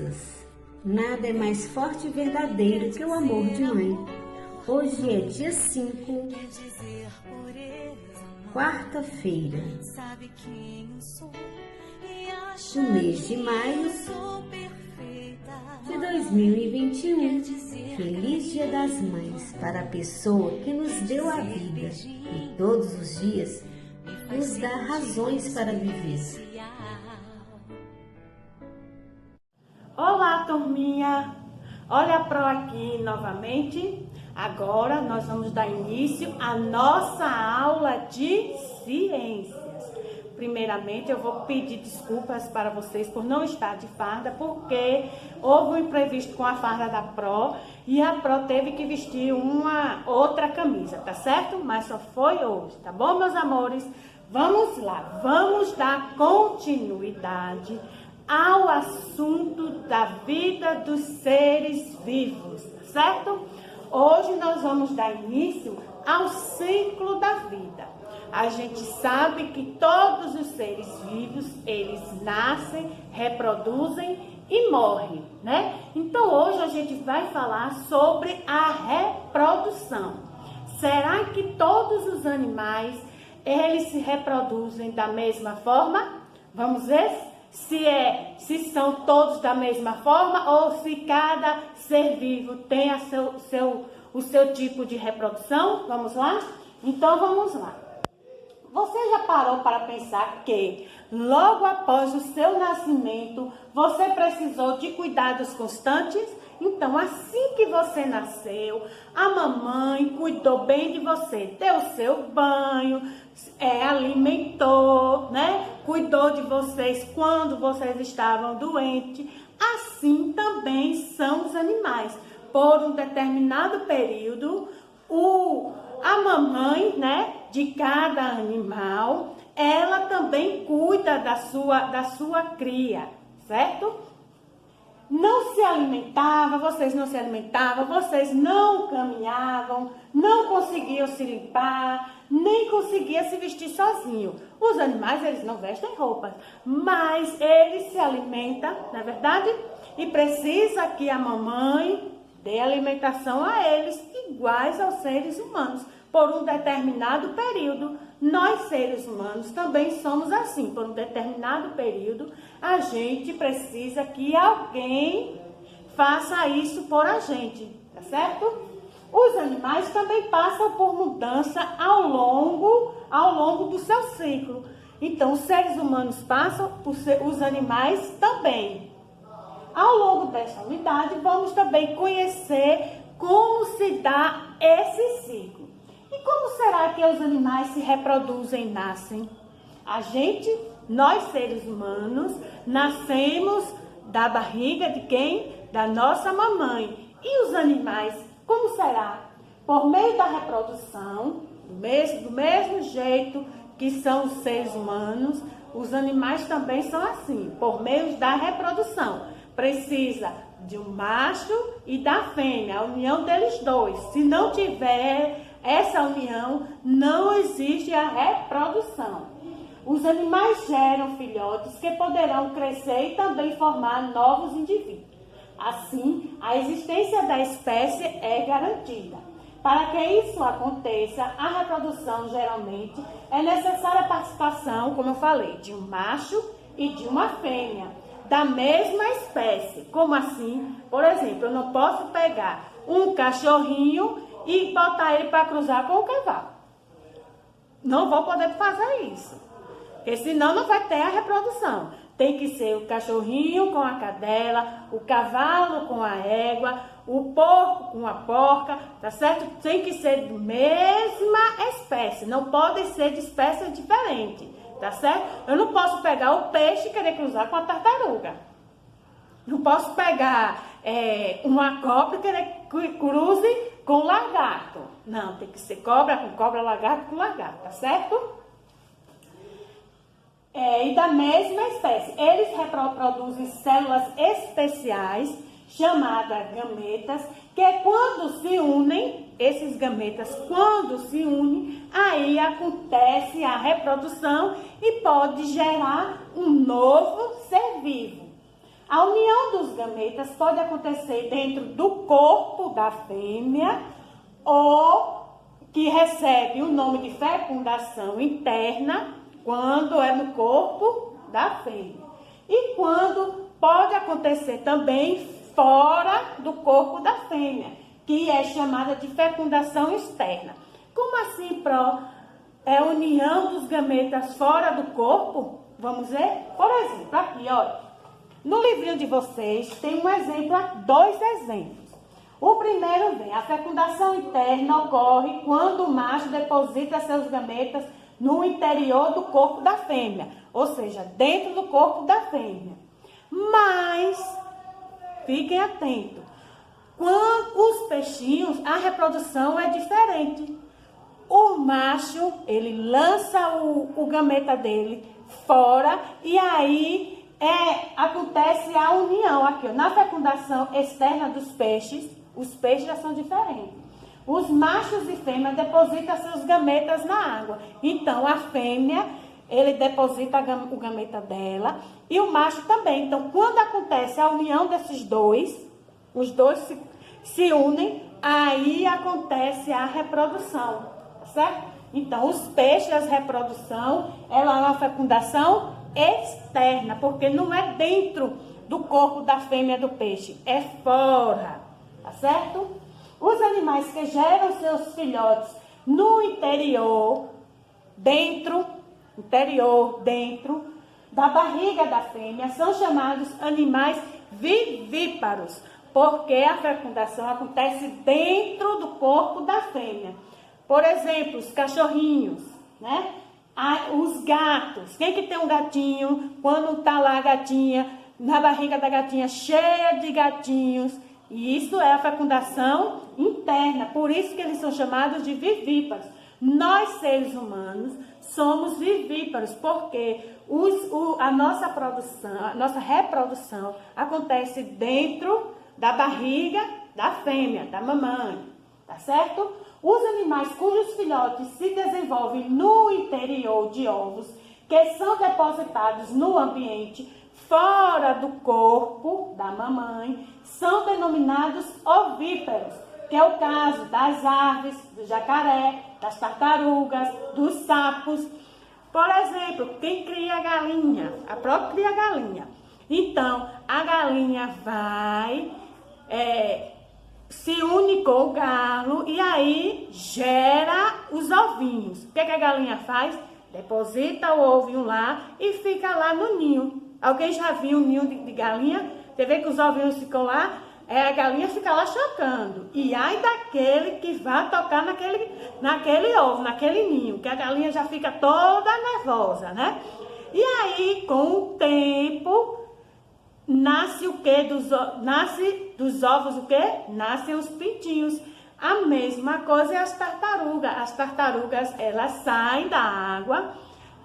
crianças. Nada é mais forte e verdadeiro que o amor de mãe. Hoje é dia 5, quarta-feira, do mês de maio de 2021. Feliz Dia das Mães para a pessoa que nos deu a vida e todos os dias nos dá razões para viver. Olá, turminha! Olha a Pro aqui novamente. Agora nós vamos dar início à nossa aula de ciências. Primeiramente, eu vou pedir desculpas para vocês por não estar de farda, porque houve um imprevisto com a farda da Pro e a Pro teve que vestir uma outra camisa, tá certo? Mas só foi hoje, tá bom, meus amores? Vamos lá, vamos dar continuidade ao assunto da vida dos seres vivos, certo? Hoje nós vamos dar início ao ciclo da vida. A gente sabe que todos os seres vivos, eles nascem, reproduzem e morrem, né? Então hoje a gente vai falar sobre a reprodução. Será que todos os animais, eles se reproduzem da mesma forma? Vamos ver se são todos da mesma forma ou se cada ser vivo tem o seu tipo de reprodução. Vamos lá? Então vamos lá. Você já parou para pensar que logo após o seu nascimento você precisou de cuidados constantes? Então, assim que você nasceu, a mamãe cuidou bem de você, deu seu banho, alimentou, né? Cuidou de vocês quando vocês estavam doentes. Assim também são os animais. Por um determinado período, a mamãe, né, de cada animal, ela também cuida da sua cria, certo? Não se alimentava, vocês não se alimentavam, vocês não caminhavam, não conseguiam se limpar, nem conseguiam se vestir sozinho. Os animais, eles não vestem roupas, mas eles se alimentam, não é verdade? E precisa que a mamãe dê alimentação a eles iguais aos seres humanos, por um determinado período. Nós, seres humanos, também somos assim. Por um determinado período, a gente precisa que alguém faça isso por a gente, tá certo? Os animais também passam por mudança ao longo do seu ciclo. Então, os seres humanos passam, os animais também. Ao longo dessa unidade, vamos também conhecer como se dá esse ciclo. E como será que os animais se reproduzem e nascem? Nós seres humanos, nascemos da barriga de quem? Da nossa mamãe. E os animais, como será? Por meio da reprodução, do mesmo jeito que são os seres humanos, os animais também são assim, por meio da reprodução. Precisa de um macho e da fêmea, a união deles dois. Se não tiver essa união, não existe a reprodução. Os animais geram filhotes que poderão crescer e também formar novos indivíduos. Assim, a existência da espécie é garantida. Para que isso aconteça, a reprodução geralmente é necessária a participação, como eu falei, de um macho e de uma fêmea da mesma espécie. Como assim? Por exemplo, eu não posso pegar um cachorrinho e botar ele para cruzar com o cavalo. Não vou poder fazer isso, porque senão não vai ter a reprodução. Tem que ser o cachorrinho com a cadela, o cavalo com a égua, o porco com a porca, tá certo? Tem que ser da mesma espécie, não podem ser de espécies diferentes, tá certo? Eu não posso pegar o peixe e querer cruzar com a tartaruga. Não posso pegar uma cobra e querer que cruze com lagarto. Não, tem que ser cobra com cobra, lagarto com lagarto, tá certo? E da mesma espécie. Eles reproduzem células especiais, chamadas gametas, que quando se unem, esses gametas, quando se unem, aí acontece a reprodução e pode gerar um novo ser vivo. A união dos gametas pode acontecer dentro do corpo da fêmea ou que recebe o nome de fecundação interna quando é no corpo da fêmea. E quando pode acontecer também fora do corpo da fêmea, que é chamada de fecundação externa. Como assim, é união dos gametas fora do corpo? Vamos ver? Por exemplo, aqui, olha. No livrinho de vocês tem um exemplo, dois exemplos. O primeiro vem, a fecundação interna ocorre quando o macho deposita seus gametas no interior do corpo da fêmea, ou seja, dentro do corpo da fêmea. Mas, fiquem atentos, quando os peixinhos, a reprodução é diferente. O macho, ele lança o gameta dele fora e aí acontece a união aqui, ó, na fecundação externa dos peixes. Os peixes já são diferentes. Os machos e fêmeas depositam seus gametas na água. Então, a fêmea, ele deposita o gameta dela e o macho também. Então, quando acontece a união desses dois, os dois se unem, aí acontece a reprodução, certo? Então, os peixes, a reprodução, ela é uma fecundação externa, porque não é dentro do corpo da fêmea do peixe, é fora. Tá certo? Os animais que geram seus filhotes no interior, dentro da barriga da fêmea, são chamados animais vivíparos, porque a fecundação acontece dentro do corpo da fêmea. Por exemplo, os cachorrinhos, né? Os gatos. Quem que tem um gatinho, quando tá lá a gatinha, na barriga da gatinha cheia de gatinhos, e isso é a fecundação interna, por isso que eles são chamados de vivíparos. Nós, seres humanos, somos vivíparos, porque a nossa reprodução acontece dentro da barriga da fêmea, da mamãe, tá certo? Os animais cujos filhotes se desenvolvem no interior de ovos, que são depositados no ambiente fora do corpo da mamãe, são denominados ovíparos, que é o caso das aves, do jacaré, das tartarugas, dos sapos. Por exemplo, quem cria galinha? A própria galinha. Então, a galinha vai, se une com o galo e aí gera os ovinhos. O que a galinha faz? Deposita o ovinho lá e fica lá no ninho. Alguém já viu um ninho de galinha? Você vê que os ovinhos ficam lá, a galinha fica lá chocando. E ai daquele que vai tocar naquele ovo, naquele ninho, que a galinha já fica toda nervosa, né? E aí, com o tempo, nasce o quê? Nasce dos ovos o quê? Nascem os pintinhos. A mesma coisa é as tartarugas. As tartarugas, elas saem da água,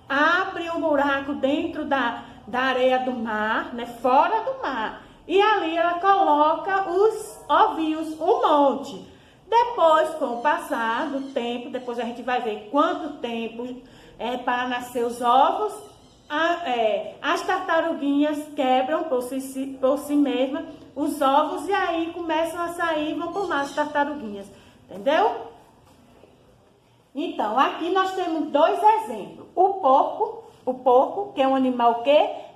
abrem um buraco dentro da areia do mar, né, fora do mar. E ali ela coloca os ovinhos, um monte. Depois, com o passar do tempo, depois a gente vai ver quanto tempo é para nascer os ovos, as tartaruguinhas quebram por si mesmas os ovos e aí começam a sair e vão por mais tartaruguinhas. Entendeu? Então, aqui nós temos dois exemplos. O porco, que é um animal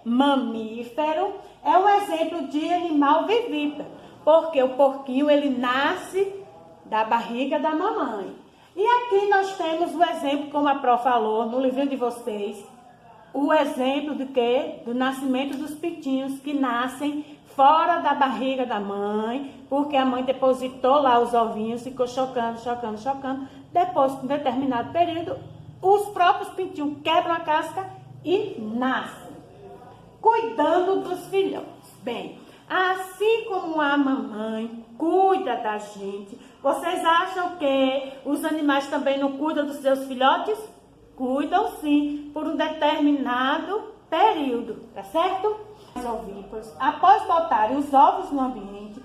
mamífero, é um exemplo de animal vivíparo, porque o porquinho, ele nasce da barriga da mamãe. E aqui nós temos o exemplo, como a Pró falou no livrinho de vocês, o exemplo do quê? Do nascimento dos pintinhos que nascem fora da barriga da mãe, porque a mãe depositou lá os ovinhos, ficou chocando. Depois, com um determinado período, os próprios pintinhos quebram a casca e nascem, cuidando dos filhotes. Bem, assim como a mamãe cuida da gente, vocês acham que os animais também não cuidam dos seus filhotes? Cuidam sim, por um determinado período, tá certo? Os ovíparos, após botarem os ovos no ambiente,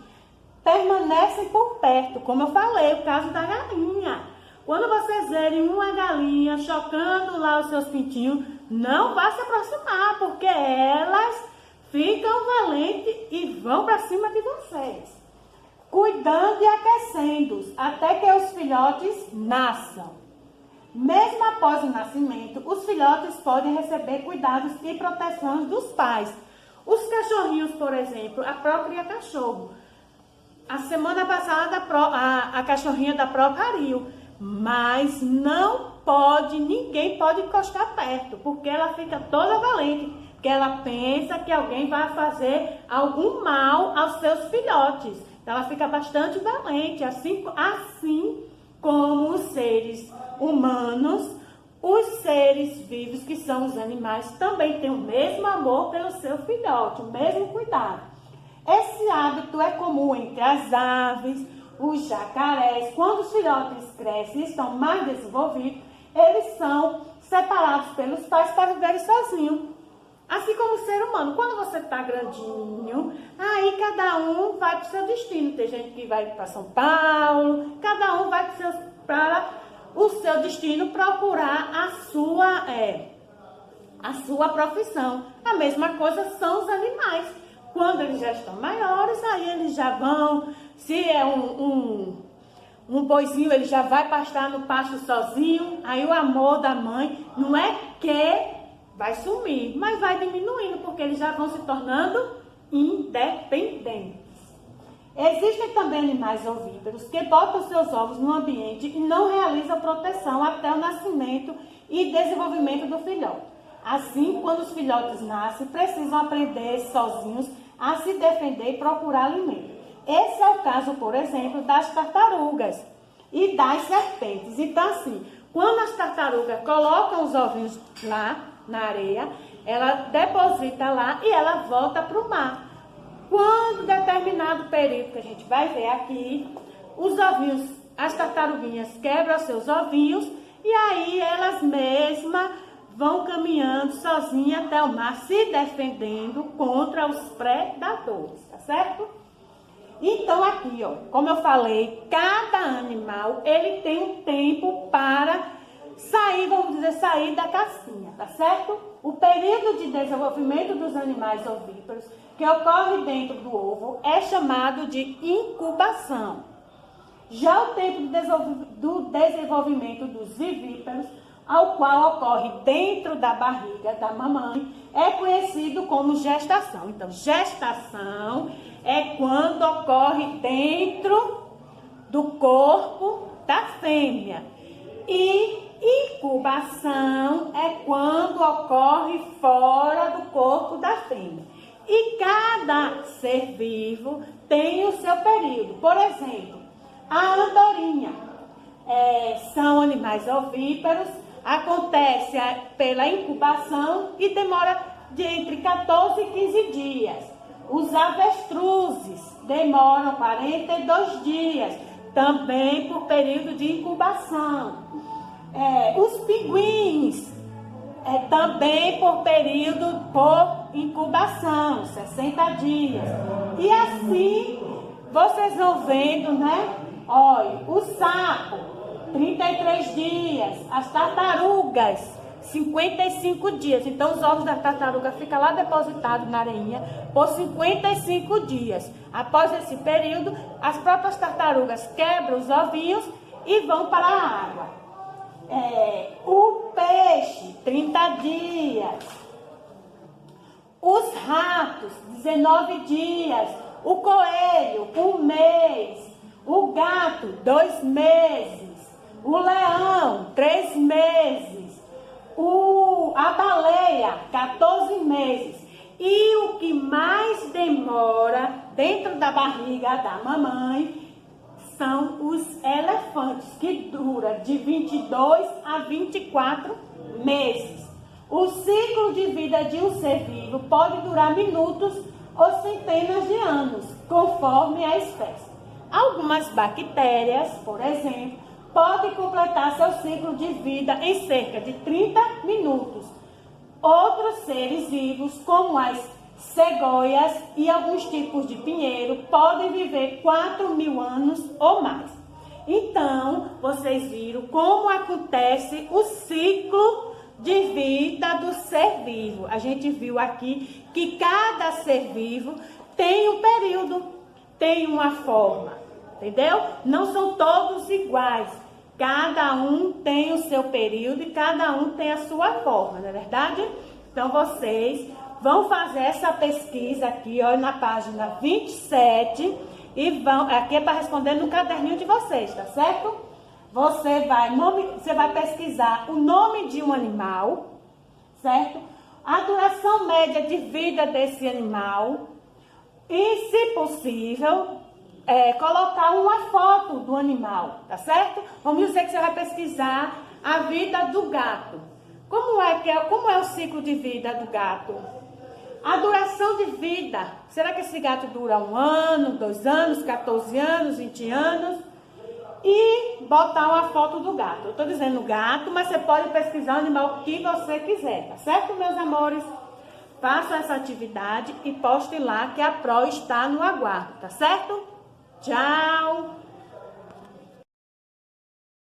permanecem por perto, como eu falei, o caso da galinha. Quando vocês verem uma galinha chocando lá os seus pintinhos, não vá se aproximar, porque elas ficam valentes e vão para cima de vocês, cuidando e aquecendo-os até que os filhotes nasçam. Mesmo após o nascimento, os filhotes podem receber cuidados e proteções dos pais. Os cachorrinhos, por exemplo, a Pró cria cachorro. A semana passada a cachorrinha da Pró pariu, mas ninguém pode encostar perto, porque ela fica toda valente, porque ela pensa que alguém vai fazer algum mal aos seus filhotes. Ela fica bastante valente, assim como os seres humanos, os seres vivos, que são os animais, também têm o mesmo amor pelo seu filhote, o mesmo cuidado. Esse hábito é comum entre as aves, os jacarés. Quando os filhotes crescem e estão mais desenvolvidos, eles são separados pelos pais para viverem sozinhos. Assim como o ser humano, quando você está grandinho, aí cada um vai para o seu destino. Tem gente que vai para São Paulo, cada um vai para o seu destino procurar a sua profissão. A mesma coisa são os animais. Quando eles já estão maiores, aí eles já vão, se é um boizinho, ele já vai pastar no pasto sozinho. Aí o amor da mãe não é que vai sumir, mas vai diminuindo, porque eles já vão se tornando independentes. Existem também animais ovíparos que botam seus ovos no ambiente e não realizam proteção até o nascimento e desenvolvimento do filhote. Assim, quando os filhotes nascem, precisam aprender sozinhos a se defender e procurar alimento. Esse é o caso, por exemplo, das tartarugas e das serpentes. Então, assim, quando as tartarugas colocam os ovinhos lá na areia, ela deposita lá e ela volta para o mar. Quando determinado período, que a gente vai ver aqui, os ovinhos, as tartaruguinhas quebram seus ovinhos e aí elas mesmas vão caminhando sozinhas até o mar, se defendendo contra os predadores, tá certo? Então aqui, ó, como eu falei, cada animal, ele tem um tempo para sair, vamos dizer, sair da casquinha, tá certo? O período de desenvolvimento dos animais ovíparos, que ocorre dentro do ovo, é chamado de incubação. Já o tempo do desenvolvimento dos vivíparos, ao qual ocorre dentro da barriga da mamãe, é conhecido como gestação. Então, gestação é quando ocorre dentro do corpo da fêmea. E incubação é quando ocorre fora do corpo da fêmea. E cada ser vivo tem o seu período. Por exemplo, a andorinha são animais ovíparos, acontece pela incubação e demora de entre 14 e 15 dias. Os avestruzes demoram 42 dias, também por período de incubação. Os pinguins, também por período por incubação, 60 dias. E assim, vocês vão vendo, né? Olha, o sapo, 33 dias. As tartarugas, 55 dias. Então, os ovos da tartaruga ficam lá depositados na areinha por 55 dias. Após esse período, as próprias tartarugas quebram os ovinhos e vão para a água. O peixe, 30 dias. Os ratos, 19 dias. O coelho, 1 mês. O gato, 2 meses. O leão, 3 meses. A baleia, 14 meses. E o que mais demora dentro da barriga da mamãe são os elefantes, que dura de 22 a 24 meses. O ciclo de vida de um ser vivo pode durar minutos ou centenas de anos, conforme a espécie. Algumas bactérias, por exemplo, podem completar seu ciclo de vida em cerca de 30 minutos. Outros seres vivos, como as cegonhas e alguns tipos de pinheiro, podem viver 4.000 anos ou mais. Então, vocês viram como acontece o ciclo de vida do ser vivo. A gente viu aqui que cada ser vivo tem um período, tem uma forma, entendeu? Não são todos iguais. Cada um tem o seu período e cada um tem a sua forma, não é verdade? Então, vocês vão fazer essa pesquisa aqui, olha, na página 27 e vão, aqui é para responder no caderninho de vocês, tá certo? Você vai pesquisar o nome de um animal, certo? A duração média de vida desse animal e, se possível, colocar uma foto do animal, tá certo? Vamos dizer que você vai pesquisar a vida do gato. Como é o ciclo de vida do gato? A duração de vida. Será que esse gato dura 1 ano, 2 anos, 14 anos, 20 anos? E botar uma foto do gato. Eu estou dizendo gato, mas você pode pesquisar o animal que você quiser, tá certo, meus amores? Faça essa atividade e poste lá que a Pro está no aguardo, tá certo? Tchau!